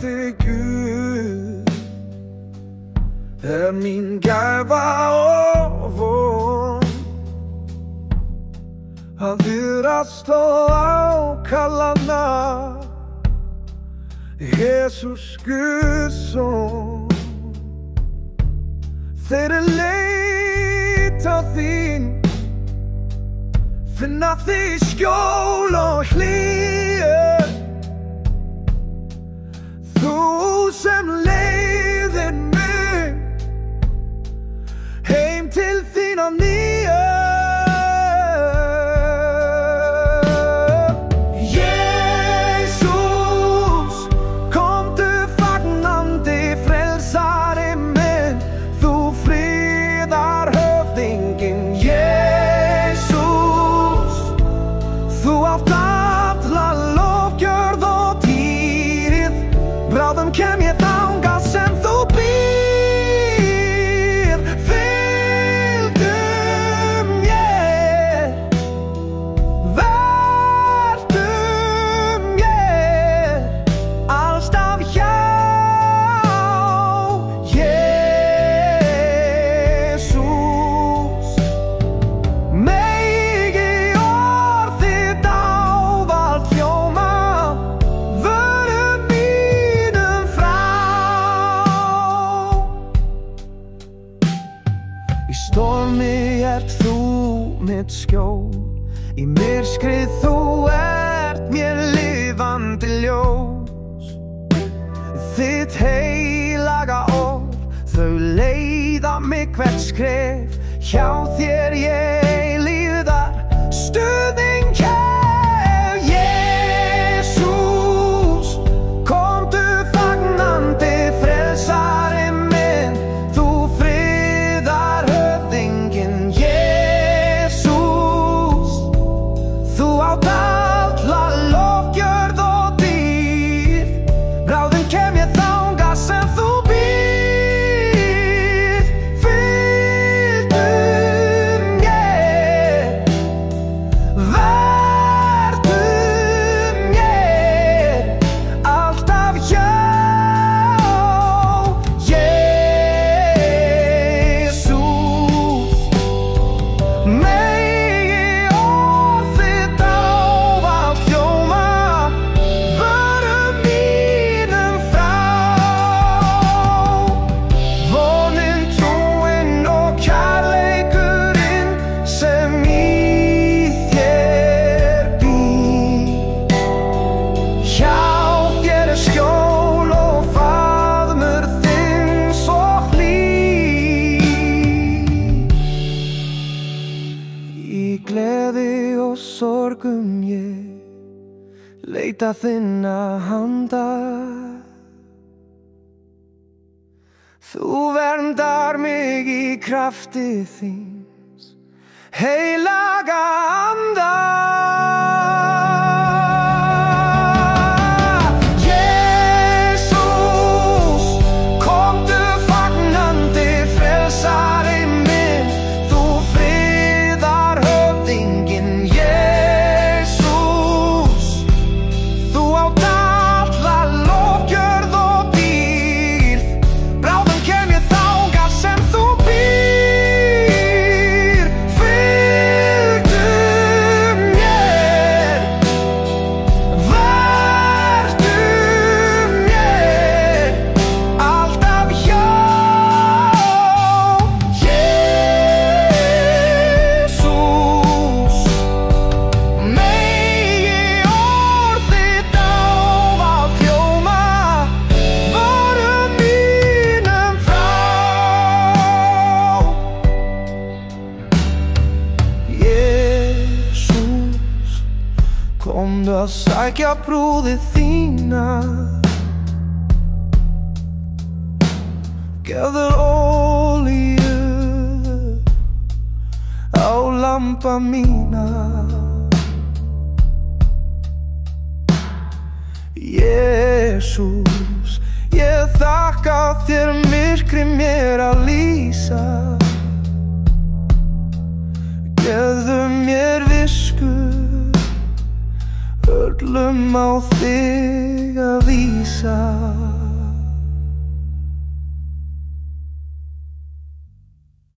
þig Guð mín gæfa og von að viðrast og ákallana Jesus Guðs son. Þeir leita þín, finna þig skjól og hlýju, þú sem leiðir mig heim til þín á nýju. Kem ég þangað sem þú býr, fylgdu mér, vertu mér, alltaf hjá Jesus. Megi orð þitt ávallt hljóma í stormi ert þú mitt skjól, í myrkrið þú ert mér lifandi ljós. Þitt heilaga orð, þau leiða mig hvert skref, hjá þér ég eilífðar stuðning hef. Jesus, komdu fagnandi frelsari minn, þú friðar höfðinginn. Jesus, þú átt alla lofgjörð og dýrð, bráðum kem ég þangað sem þú býr, fylgdu mér, vertu mér, alltaf hjá Jesus. Megi orð þitt ávallt hljóma vörum mínum frá. Vonin, trúin og kærleikurinn sem í þér býr, hjá þér skjól og faðmur þinn svo hlýr. Í gleði og sorgum ég leita þinna handa, þú verndar mig í krafti þíns heilaga anda. Jesus, komdu fagnandi frelsari minn, þú friðar höfðinginn. Jesus, þú átt alla lofgjörð og dýrð, bráðum kem ég þangað sem þú býr, fylgdu mér, vertu mér, alltaf hjá Jesus. Megi orð þitt ávallt hljóma vörum mínum frá. Jesus, komdu að sækja brúði þína, gefðu olíu á lampa mína. Jesus, ég þakka þér myrkri mér að lýsa, gefðu mér visku, öllum á þig að vísa.